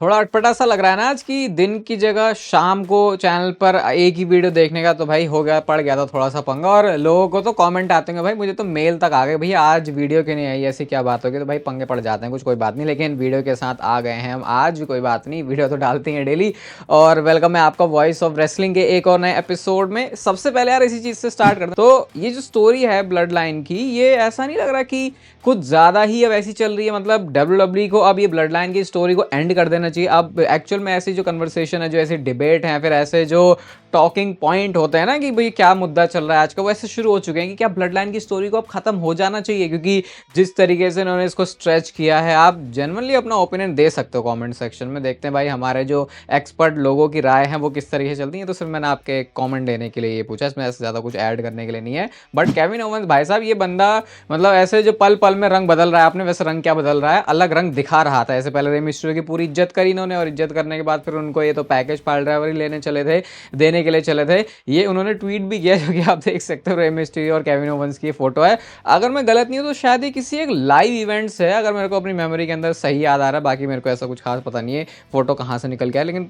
थोड़ा अटपटा सा लग रहा है ना आज की दिन की जगह शाम को चैनल पर एक ही वीडियो देखने का, तो भाई हो गया, पड़ गया था थोड़ा सा पंगा। और लोगों को तो कमेंट आते हैं भाई, मुझे तो मेल तक आ गए, भैया आज वीडियो क्यों नहीं आई, ऐसी क्या बात होगी। तो भाई पंगे पड़ जाते हैं, कुछ कोई बात नहीं, लेकिन वीडियो के साथ आ गए हैं हम आज, कोई बात नहीं, वीडियो तो डालते हैं डेली। और वेलकम है आपका वॉइस ऑफ रेसलिंग के एक और नए एपिसोड में। सबसे पहले यार इसी चीज से स्टार्ट करते हैं। तो ये जो स्टोरी है ब्लड लाइन की, ये ऐसा नहीं लग रहा कि कुछ ज्यादा ही अब ऐसी चल रही है, मतलब डब्ल्यूडब्ल्यूई को अब ये ब्लड लाइन की स्टोरी को एंड कर देना चाहिए। अब एक्चुअल में ऐसी जो कन्वर्सेशन है, जो ऐसी डिबेट है, फिर ऐसे जो टॉकिंग पॉइंट होते हैं ना कि भाई क्या मुद्दा चल रहा है आज का, वो ऐसे शुरू हो चुके हैं कि क्या ब्लड लाइन की स्टोरी को अब खत्म हो जाना चाहिए। क्योंकि जिस तरीके से इन्होंने इसको स्ट्रेच किया है, आप जेन्युइनली अपना ओपिनियन दे सकते हो कमेंट सेक्शन में, देखते हैं भाई हमारे जो एक्सपर्ट लोगों की राय है वो किस तरीके से चलती है। तो सिर्फ मैंने आपके कॉमेंट देने के लिए ये पूछा, इसमें ऐसे ज़्यादा कुछ ऐड करने के लिए नहीं है। बट केविन ओवेंस भाई साहब, ये बंदा मतलब ऐसे जो पल पल में रंग बदल रहा है, आपने वैसे रंग क्या बदल रहा है, अलग रंग दिखा रहा था। ऐसे पहले रे मिस्ट्रियो की पूरी इज्जत करी इन्होंने, और इज्जत करने के बाद फिर उनको ये तो पैकेज पाल ड्राइवर ही लेने चले थे, देने के लिए चले थे। ये उन्होंने ट्वीट भी किया, जो कि आप देख सकते हो, रे मिस्ट्रियो और केविन ओवेंस की फोटो है। अगर मैं गलत नहीं हूं तो शायद ये किसी एक लाइव इवेंट से है, अगर मेरे को अपनी मेमोरी के अंदर सही याद आ रहा है, बाकी मेरे को ऐसा कुछ खास पता नहीं है फोटो कहाँ से निकल के आया, लेकिन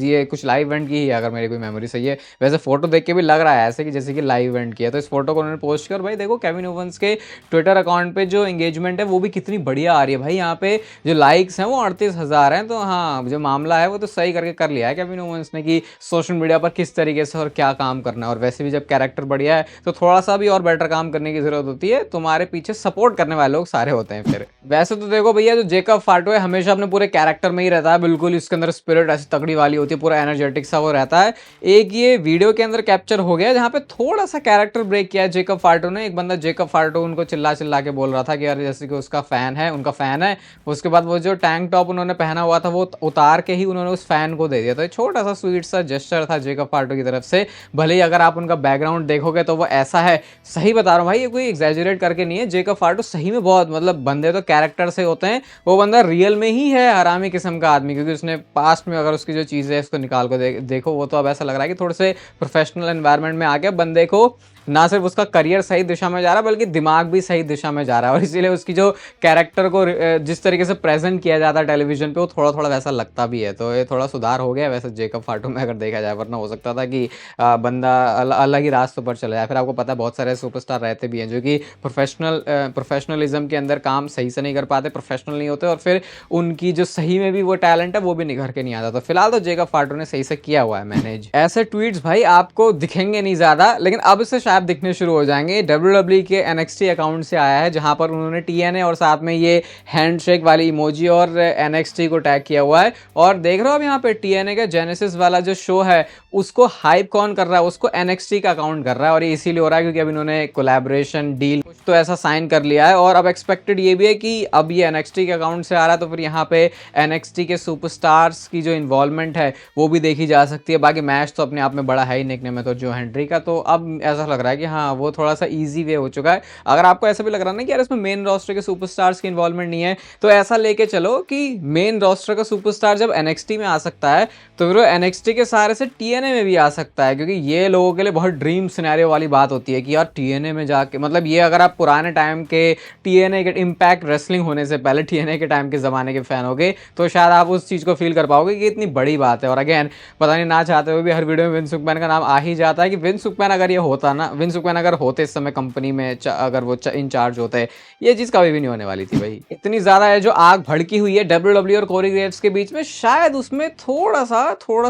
ये कुछ लाइव इवेंट की ही है अगर मेरी कोई मेमोरी सही है। वैसे फोटो देख के भी लग रहा है ऐसे कि जैसे कि लाइव इवेंट किया। तो इस फोटो को उन्होंने पोस्ट किया, और भाई देखो केविन ओवेंस के ट्विटर अकाउंट पे जो एंगेजमेंट है वो भी कितनी बढ़िया आ रही है भाई। यहाँ पे जो लाइक्स हैं वो 38,000 हैं। तो हाँ, जो मामला है वो तो सही करके कर लिया है केविन ओवेंस ने कि सोशल मीडिया पर किस तरीके से और क्या काम करना है। और वैसे भी जब कैरेक्टर बढ़िया है तो थोड़ा सा भी और बेटर काम करने की जरूरत होती है, तुम्हारे पीछे सपोर्ट करने वाले लोग सारे होते हैं फिर। वैसे तो देखो भैया, जो जेकब फाटो है हमेशा अपने पूरे कैरेक्टर में ही रहता है, बिल्कुल इसके अंदर स्पिरिट ऐसी तगड़ी वाली होती है, पूरा एनर्जेटिक सा वो रहता है। एक ये वीडियो के अंदर कैप्चर हो गया जहाँ पे थोड़ा सा कैरेक्टर ब्रेक किया है जेकब फाटो ने। एक बंदा जेकब फाटो उनको चिल्ला चिल्ला के बोल रहा था कि यार जैसे कि उसका फैन है, उनका फैन है। उसके बाद वो जो टैंक टॉप उन्होंने पहना हुआ था वो उतार के ही उन्होंने उस फैन को दे दिया। तो एक छोटा सा स्वीट सा जेस्चर था जेकब फाटो की तरफ से। भले ही अगर आप उनका बैकग्राउंड देखोगे तो वो ऐसा है, सही बता रहा हूँ भाई, ये कोई एग्जैजरेट करके नहीं है। जेकब फाटो सही में बहुत, मतलब बंदे तो कैरेक्टर से होते हैं, वो बंदा रियल में ही है हरामी किस्म का आदमी। क्योंकि उसने पास्ट में अगर उसकी जो चीज़ें है उसको निकाल को देखो, वो तो अब ऐसा लग रहा है कि थोड़े से प्रोफेशनल एनवायरनमेंट में आ गया बंदे को। ना सिर्फ उसका करियर सही दिशा में जा रहा है, बल्कि दिमाग भी सही दिशा में जा रहा है। और इसीलिए उसकी जो कैरेक्टर को जिस तरीके से प्रेजेंट किया जाता है टेलीविजन पे, वो थोड़ा थोड़ा वैसा लगता भी है। तो ये थोड़ा सुधार हो गया वैसे जेकब फाटो में अगर देखा जाए, वरना हो सकता था कि बंदा अलग ही रास्तों पर चला जाए। फिर आपको पता है बहुत सारे सुपरस्टार रहते भी हैं जो कि प्रोफेशनलिज्म के अंदर काम सही से नहीं कर पाते, प्रोफेशनल नहीं होते, और फिर उनकी जो सही में भी वो टैलेंट है वो भी निखर के नहीं आता। तो फिलहाल तो जेकब फाटो ने सही से किया हुआ है मैनेज। ऐसे ट्वीट्स भाई आपको दिखेंगे नहीं ज्यादा, लेकिन अब से शायद दिखने शुरू हो जाएंगे। डब्ल्यूडब्ल्यूई के एनएक्सटी अकाउंट से आया है, जहां पर उन्होंने टीएनए और साथ में ये हैंडशेक वाली इमोजी और एनएक्सटी को टैग किया हुआ है। और देख रहे हो अब यहाँ पे टीएनए का जेनेसिस वाला जो शो है उसको हाइप कौन कर रहा है, उसको एनएक्सटी का अकाउंट कर रहा है। और ये इसीलिए हो रहा है क्योंकि अब इन्होंने कोलैबोरेशन डील कुछ तो ऐसा साइन कर लिया है। और अब एक्सपेक्टेड ये भी है कि अब ये एनएक्सटी के अकाउंट से आ रहा है, तो फिर यहाँ पे एनएक्सटी के सुपरस्टार्स की जो इन्वॉल्वमेंट है वो भी देखी जा सकती है। बाकी मैच तो अपने आप में बड़ा है ही निकने में तो जो हेनरी का, तो अब ऐसा लग रहा है कि हाँ वो थोड़ा सा इजी वे हो चुका है। अगर आपको ऐसा भी लग रहा है ना कि यार इसमें मेन रोस्टर के सुपरस्टार्स की इन्वॉल्वमेंट नहीं है, तो ऐसा लेके चलो कि मेन रोस्टर का सुपरस्टार जब एनएक्सटी में आ सकता है तो फिर वो एनएक्सटी के सहारे से टीएनए में भी आ सकता है। क्योंकि ये लोगों के लिए बहुत ड्रीम सिनेरियो वाली बात होती है कि यार टीएनए में जाके, मतलब ये अगर आप पुराने टाइम के टीएनए के इम्पैक्ट रेसलिंग होने से पहले टीएनए के टाइम के जमाने के फैन हो गए तो शायद आप उस चीज़ को फील कर पाओगे कि इतनी बड़ी बात है। और अगेन पता नहीं ना चाहते हुए भी हर वीडियो में विंस मैकमैन का नाम आ ही जाता है कि विंस मैकमैन अगर ये होता ना, विंस मैकमैन अगर होते इस समय कंपनी में, अगर वो इंचार्ज होते, ये चीज़ कभी भी नहीं होने वाली थी भाई। इतनी ज़्यादा है जो आग भड़की हुई है डब्ल्यूडब्ल्यू और कोरी ग्रेव्स के बीच में, शायद उसमें थोड़ा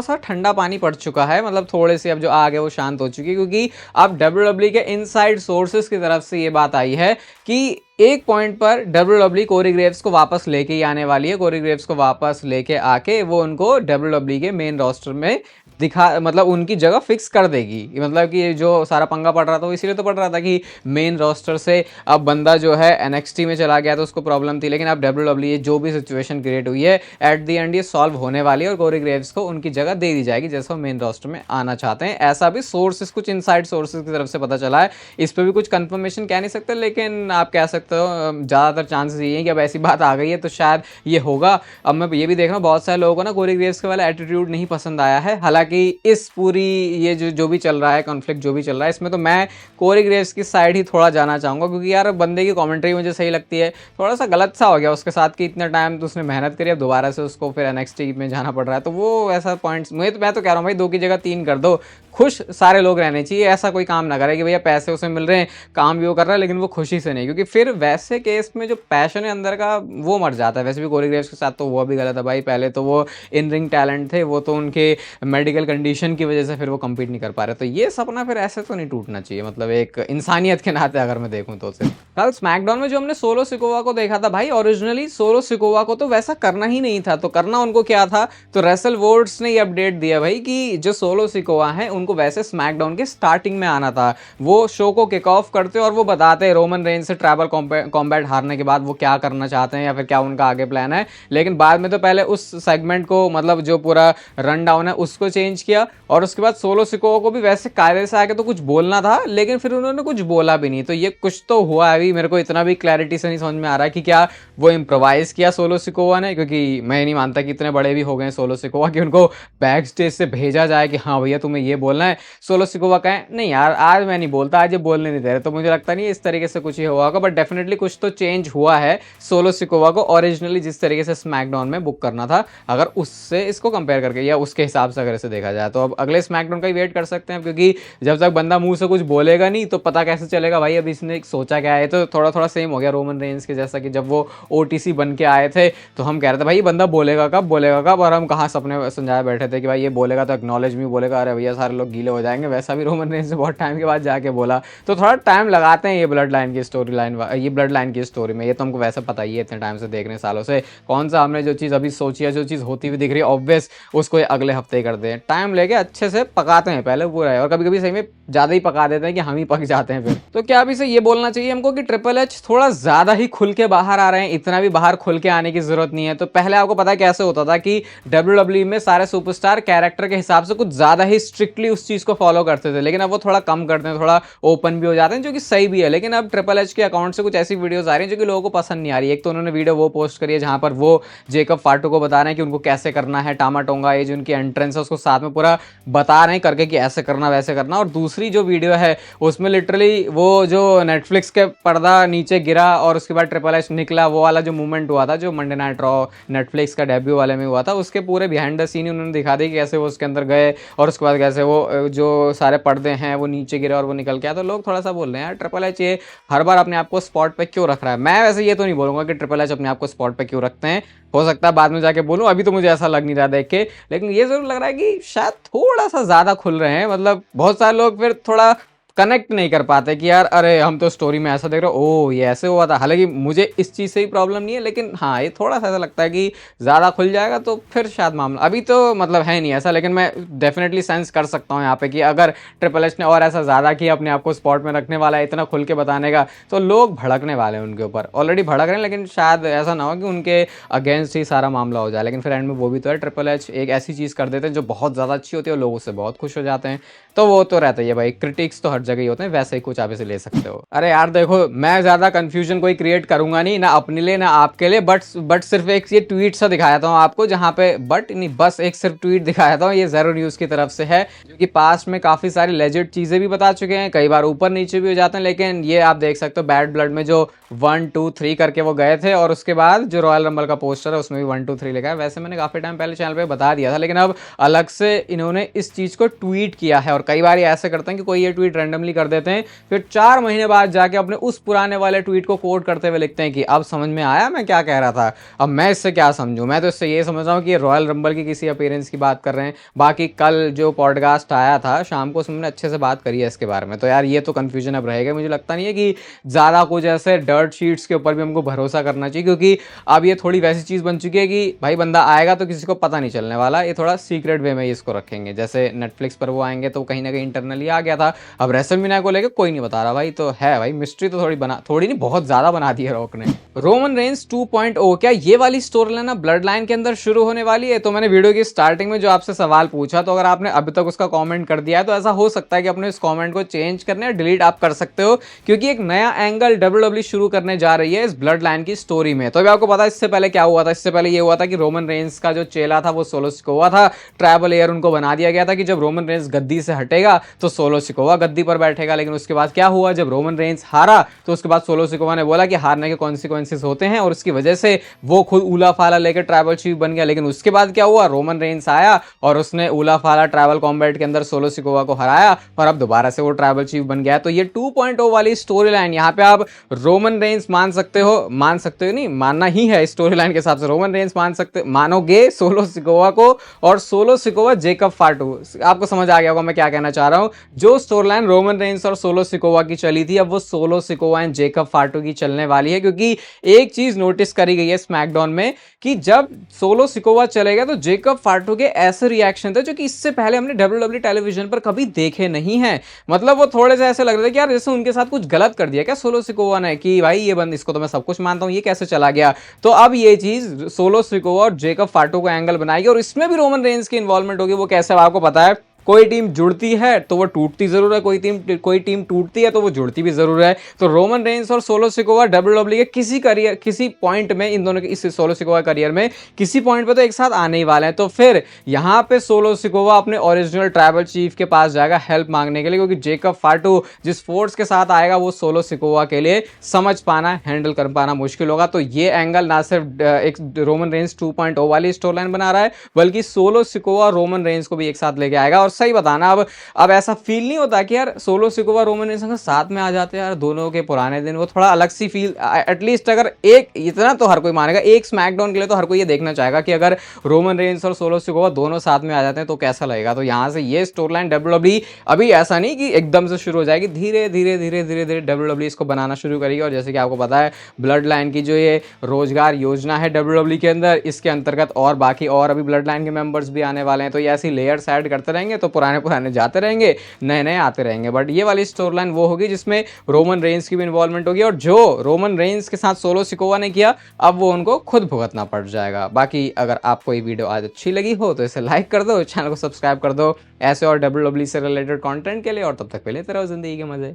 सा ठंडा पानी पड़ चुका है। मतलब थोड़े से अब जो आग है वो शांत हो चुकी है, क्योंकि अब डब्ल्यूडब्ल्यू के इनसाइड सोर्सेज की तरफ से ये बात आई है कि एक पॉइंट पर डब्ल्यूडब्ल्यू कोरी ग्रेव्स को वापस लेके ही आने वाली है। कोरी ग्रेव्स को वापस लेके आके वो उनको डब्ल्यूडब्ल्यू के मेन रोस्टर में मतलब उनकी जगह फिक्स कर देगी। मतलब कि जो सारा पंगा पड़ रहा था वो इसीलिए तो पड़ रहा था कि मेन रोस्टर से अब बंदा जो है एनएक्सटी में चला गया तो उसको प्रॉब्लम थी, लेकिन अब डब्ल्यूडब्ल्यू जो भी सिचुएशन क्रिएट हुई है एट द एंड ये सॉल्व होने वाली है और कोरी ग्रेव्स को उनकी जगह दे दी जाएगी जैसे वो मेन रोस्टर में आना चाहते हैं। ऐसा भी सोर्सेस, कुछ इनसाइड सोर्सेज की तरफ से पता चला है। इस पर भी कुछ कंफर्मेशन कह नहीं सकते, लेकिन आप कह सकते हो ज़्यादातर चांसेस ये हैं कि अब ऐसी बात आ गई है तो शायद ये होगा। अब मैं ये भी देख रहा हूँ बहुत सारे लोगों को ना कोरी ग्रेव्स के वाला एटीट्यूड नहीं पसंद आया है। हालांकि हालांकि इस पूरी ये जो भी चल रहा है कॉन्फ्लिक्ट जो भी चल रहा है इसमें तो मैं कोरी ग्रेव्स की साइड ही थोड़ा जाना चाहूँगा, क्योंकि यार बंदे की कमेंट्री मुझे सही लगती है। थोड़ा सा गलत सा हो गया उसके साथ कि इतना टाइम तो उसने मेहनत करी, अब दोबारा से उसको फिर NXT में जाना पड़ रहा है, तो वो ऐसा पॉइंट्स मैं तो कह रहा हूँ भाई 2 की जगह 3 कर दो, खुश सारे लोग रहने चाहिए। ऐसा कोई काम ना करे कि भैया पैसे उसे मिल रहे हैं, काम भी वो कर रहा है लेकिन वो खुशी से नहीं, क्योंकि फिर वैसे केस में जो पैशन है अंदर का वो मर जाता है। वैसे भी कोरी ग्रेव्स के साथ तो वो भी गलत है भाई, पहले तो वो इन रिंग टैलेंट थे, वो तो उनके मेडिकल कंडीशन की वजह से फिर वो कम्पीट नहीं कर पा रहे, तो ये सपना फिर ऐसे तो नहीं टूटना चाहिए, मतलब एक इंसानियत के नाते अगर मैं देखूं तो। सिर्फ कल स्मैकडाउन में जो हमने सोलो सिकोवा को देखा था भाई, ओरिजिनली सोलो सिकोवा को तो वैसा करना ही नहीं था, तो करना उनको क्या था, तो रेसल वोर्ड्स ने ये अपडेट दिया भाई कि जो सोलो सिकोवा है उनको वैसे स्मैकडाउन के स्टार्टिंग में आना था। वो शो को किक ऑफ करते और वो बताते रोमन रेंज से ट्राइबल कॉम्बैट हारने के बाद वो क्या करना चाहते हैं या फिर क्या उनका आगे प्लान है, लेकिन बाद में तो पहले उस सेगमेंट को मतलब जो पूरा रन डाउन है उसको चेंज किया, और उसके बाद सोलो सिकोवा को भी वैसे कायदे से आके तो कुछ बोलना था लेकिन फिर उन्होंने कुछ बोला भी नहीं, तो ये कुछ तो हुआ अभी मेरे को इतना भी क्लैरिटी से नहीं समझ में आ रहा है कि क्या वो इम्प्रोवाइज किया सोलो सिकोवा ने, क्योंकि मैं नहीं मानता कि इतने बड़े भी हो गए सोलो सिकोवा कि उनको बैक स्टेज से भेजा जाए कि हाँ भैया तुम्हें ये बोलना है। सोलो सिकोवा कहें नहीं यार आज मैं नहीं बोलता, आज ये बोलने नहीं दे रहे, तो मुझे लगता नहीं इस तरीके से कुछ ही हुआ होगा, बट डेफिनेटली कुछ तो चेंज हुआ है सोलो सिकोवा को ओरिजिनली जिस तरीके से स्मैकडाउन में बुक करना था, अगर उससे इसको कंपेयर करके या उसके हिसाब से अगर इसे देखा जाए तो अब अगले स्मैकडाउन का ही वेट कर सकते हैं, क्योंकि जब तक बंदा मुंह से कुछ बोलेगा नहीं तो पता कैसे चलेगा भाई अभी इसने सोचा क्या है। तो थोड़ा थोड़ा सेम हो गया रोमन रेंज के जैसा कि जब वो OTC बन के आए थे तो हम कह रहे थे भाई बंदा बोलेगा कब, और हम कहाँ सपने समझाए बैठे थे कि भाई ये बोलेगा तो एक्नॉलेज भी बोलेगा, अरे भैया सारे लोग गीले हो जाएंगे, वैसा भी रोमन रेंज से बहुत टाइम के बाद जाके बोला, तो थोड़ा टाइम लगाते हैं ये ब्लड लाइन की स्टोरी लाइन, ये ब्लड लाइन की स्टोरी में, ये तो हमको वैसे पता ही है इतने टाइम से देख रहे हैं सालों से, कौन सा हमने जो चीज़ अभी सोची है जो चीज़ होती हुई दिख रही है ऑब्वियस उसको अगले हफ्ते ही करते हैं, टाइम लेके अच्छे से पकाते हैं पहले पूरा है, और कभी कभी सही में ज़्यादा ही पका देते हैं कि हम ही पक जाते हैं फिर। तो क्या अभी से ये बोलना चाहिए हमको कि ट्रिपल एच थोड़ा ज़्यादा ही खुल के बाहर आ रहे हैं, इतना भी बाहर खुल के आने की जरूरत नहीं है। तो पहले आपको पता है कैसे होता था कि WWE में सारे सुपरस्टार कैरेक्टर के हिसाब से कुछ ज़्यादा ही स्ट्रिक्टली उस चीज़ को फॉलो करते थे, लेकिन अब वो थोड़ा कम करते हैं, थोड़ा ओपन भी हो जाते हैं, जो कि सही भी है। लेकिन अब ट्रिपल एच के अकाउंट से कुछ ऐसी वीडियोस आ रही हैं जो कि लोगों को पसंद नहीं आ रही है। एक तो उन्होंने वीडियो वो पोस्ट करी है जहां पर वो जेकब फाटू को बता रहे हैं कि उनको कैसे करना है टामा टोंगा, ये जो उनकी एंट्रेंस है उसको साथ में पूरा बता रहे हैं करके कि ऐसे करना वैसे करना, और दूसरी जो वीडियो है उसमें लिटरली वो जो नेटफ्लिक्स के पर्दा नीचे गिरा और उसके बाद ट्रिपल एच निकला, वो वाला जो मूवमेंट हुआ था जो मंडे नाइट रॉ नेटफ्लिक्स का डेब्यू वाले में हुआ था, उसके पूरे बिहाइंड द सीन उन्होंने दिखा दी कि कैसे वो उसके अंदर गए और उसके बाद कैसे वो जो सारे पर्दे हैं वो नीचे गिरे और वो निकल के आया। तो लोग थोड़ा सा बोल रहे हैं यार ट्रिपल एच ये हर बार अपने आप को स्पॉट पे क्यों रख रहा है। मैं वैसे ये तो नहीं बोलूंगा कि ट्रिपल एच अपने आप को स्पॉट पे क्यों रखते हैं, हो सकता है बाद में जाके बोलूं, अभी तो मुझे ऐसा लग नहीं रहा देख के, लेकिन ये जरूर लग रहा है कि शायद थोड़ा सा ज्यादा खुल रहे हैं। मतलब बहुत सारे लोग फिर थोड़ा कनेक्ट नहीं कर पाते कि यार अरे हम तो स्टोरी में ऐसा देख रहे हो, ओ ये ऐसे हुआ था। हालांकि मुझे इस चीज़ से ही प्रॉब्लम नहीं है, लेकिन हाँ ये थोड़ा सा ऐसा लगता है कि ज़्यादा खुल जाएगा तो फिर शायद मामला, अभी तो मतलब है नहीं ऐसा, लेकिन मैं डेफिनेटली सेंस कर सकता हूँ यहाँ पे कि अगर ट्रिपल एच ने और ऐसा ज़्यादा किया अपने आप को स्पॉट में रखने वाला है इतना खुल के बताने का, तो लोग भड़कने वाले हैं उनके ऊपर, ऑलरेडी भड़क रहे हैं, लेकिन शायद ऐसा ना हो कि उनके अगेंस्ट ही सारा मामला हो जाए। लेकिन फिर एंड में वो भी तो है, ट्रिपल एच एक ऐसी चीज़ कर देते हैं जो बहुत ज़्यादा अच्छी होती है और लोग उससे बहुत खुश हो जाते हैं, तो वो तो रहता ही है भाई, क्रिटिक्स तो हर जगह ही होते हैं, वैसे ही कुछ आप इसे ले सकते हो। अरे यार देखो मैं ज्यादा कंफ्यूजन कोई क्रिएट करूंगा नहीं, ना अपने लिए ना आपके लिए, बट सिर्फ एक ये ट्वीट सा दिखाया था आपको, जहां पे बट नहीं बस एक सिर्फ ट्वीट दिखाया था, ये ज़ेरो न्यूज़ की तरफ से है, जो कि पास्ट में काफी सारी लेजिट चीजें भी बता चुके हैं, कई बार ऊपर नीचे भी हो जाते हैं, लेकिन ये आप देख सकते हो बैड ब्लड में जो 1 2 3 करके वो गए थे, और उसके बाद जो रॉयल रंबल का पोस्टर है उसमें भी 1 2 3 लिखा है। वैसे मैंने काफी टाइम पहले चैनल पे बता दिया था, लेकिन अब अलग से इन्होंने इस चीज को ट्वीट किया है, और कई बार ये ऐसे करते हैं कि कोई ये ट्वीट रैंडमली कर देते हैं, फिर 4 महीने बाद जाके अपने उस पुराने वाले ट्वीट को कोट करते हुए लिखते हैं कि अब समझ में आया मैं क्या कह रहा था, अब मैं इससे क्या समझूं। मैं तो इससे ये समझ रहा हूँ कि रॉयल रंबल की किसी अपीयरेंस की बात कर रहे हैं। बाकी कल जो पॉडकास्ट आया था शाम को उसमें अच्छे से बात करी है इसके बारे में, तो यार ये तो कंफ्यूजन अब रहेगा। मुझे लगता नहीं है कि ज़्यादा कुछ ऐसे डर्ट शीट्स के ऊपर भी हमको भरोसा करना चाहिए, क्योंकि अब ये थोड़ी वैसी चीज़ बन चुकी है कि भाई बंदा आएगा तो किसी को पता नहीं चलने वाला, ये थोड़ा सीक्रेट वे में इसको रखेंगे। जैसे नेटफ्लिक्स पर वो आएंगे तो कहीं ना कहीं इंटरनली आ गया था, अब रेसलमेनिया को लेकर कोई नहीं बता रहा भाई। तो है भाई मिस्ट्री तो थोड़ी नहीं बहुत ज्यादा बना दी है रॉक ने। रोमन रेंस 2.0 क्या ये वाली स्टोरी लाइन ब्लड लाइन के अंदर शुरू होने वाली है? तो मैंने वीडियो की स्टार्टिंग में जो आपसे सवाल पूछा, तो अगर आपने अभी तक उसका कमेंट कर दिया है तो ऐसा हो सकता है कि अपने इस कमेंट को चेंज करने या डिलीट आप कर सकते हो, क्योंकि एक नया एंगल WWE शुरू करने जा रही है इस ब्लड लाइन की स्टोरी में। तो अभी आपको पता है इससे पहले क्या हुआ था। इससे पहले ये हुआ था कि रोमन रेंस का जो चेला था वो सोलो सिकोवा था। ट्राइबल एयर उनको बना दिया गया था कि जब रोमन रेंस गद्दी से हटेगा तो सोलो सिकोवा गद्दी पर बैठेगा। लेकिन उसके बाद क्या हुआ, जब रोमन रेंस हारा तो उसके बाद सोलो सिकोवा ने बोला कि हारने के कॉन्सिक्वेंसेस होते हैं, और उसकी वजह से वो खुद उला फाला लेकर ट्राइबल चीफ बन गया। लेकिन उसके बाद क्या हुआ, रोमन रेंस आया और उसने उला फाला ट्राइबल कॉम्बैट के अंदर सोलो सिकोवा को हराया, और अब दोबारा से वो ट्राइबल चीफ बन गया। तो ये 2.0 वाली स्टोरी लाइन, यहाँ पे आप रोमन रेंस मान सकते हो नहीं, मानना ही है स्टोरी लाइन के हिसाब से। रोमन रेंस मानोगे सोलो सिकोवा को, और सोलो सिकोवा जेकब फाटू। आपको समझ आ गया होगा मैं क्या कहना चाह रहा हूं। जो स्टोरी लाइन रोमन रेंस और सोलो सिकोवा की चली थी, अब वो सोलो सिकोवा एंड जेकब फाटू की चलने वाली है। क्योंकि एक चीज नोटिस करी गई है स्मैकडाउन में कि जब सोलो सिकोवा चलेगा तो जेकब फाटू के ऐसे रिएक्शन थे जो कि इससे पहले हमने WWE टेलीविजन पर कभी देखे नहीं है। मतलब वो थोड़े से ऐसे लग रहे थे कि यार जैसे उनके साथ कुछ गलत कर दिया क्या सोलो सिकोवा ने, कि भाई ये बंद, इसको तो मैं सब कुछ मानता हूं, ये कैसे चला गया। तो अब ये चीज सोलो सिकोवा और जेकब फाटू को एंगल बनाएगी, और इसमें भी रोमन रेंस की इन्वॉल्वमेंट होगी। वो कैसे आपको पता है, कोई टीम जुड़ती है तो वो टूटती जरूर है, कोई टीम टूटती है तो वो जुड़ती भी जरूर है। तो रोमन रेंस और सोलो सिकोवा WWE के किसी पॉइंट में, इन दोनों के इस सोलो सिकोवा करियर में किसी पॉइंट पे तो एक साथ आने ही वाले हैं। तो फिर यहाँ पे सोलो सिकोवा अपने ओरिजिनल ट्राइबल चीफ के पास जाएगा हेल्प मांगने के लिए, क्योंकि जेकब फाटू जिस फोर्स के साथ आएगा वो सोलो सिकोवा के लिए समझ पाना, हैंडल कर पाना मुश्किल होगा। तो ये एंगल ना सिर्फ एक रोमन रेंस 2.0 वाली स्टोरी लाइन बना रहा है, बल्कि सोलो सिकोवा रोमन रेंस को भी एक साथ लेके आएगा। और सही बताना, अब ऐसा फील नहीं होता कि यार सोलो सिकोवा रोमन रेंस साथ में आ जाते हैं यार, दोनों के पुराने दिन, वो थोड़ा अलग सी फील। एटलीस्ट अगर एक इतना तो हर कोई मानेगा, एक स्मैकडाउन के लिए तो हर कोई ये देखना चाहेगा कि अगर रोमन रेंस और सोलो सिकोवा दोनों साथ में आ जाते हैं तो कैसा लगेगा। तो यहां से ये स्टोरी लाइन WWE अभी ऐसा नहीं कि एकदम से शुरू हो जाएगी, धीरे धीरे धीरे धीरे धीरे WWE इसको बनाना शुरू करेगी। और जैसे कि आपको पता है ब्लड लाइन की जो ये रोजगार योजना है WWE के अंदर, इसके अंतर्गत और बाकी और अभी ब्लड लाइन के मेंबर्स भी आने वाले हैं। तो ये ऐसी लेयर्स ऐड करते रहेंगे तो पुराने जाते रहेंगे, नए नए आते रहेंगे। बट ये वाली स्टोरी लाइन वो होगी जिसमें रोमन रेंस की भी इन्वॉल्वमेंट होगी, और जो रोमन रेंस के साथ सोलो सिकोवा ने किया अब वो उनको खुद भुगतना पड़ जाएगा। बाकी अगर आपको ये वीडियो आज अच्छी लगी हो तो इसे लाइक कर दो, चैनल को सब्सक्राइब कर दो ऐसे और WWE से रिलेटेड कंटेंट के लिए। और तब तक के लिए तेरा जिंदगी के मजे।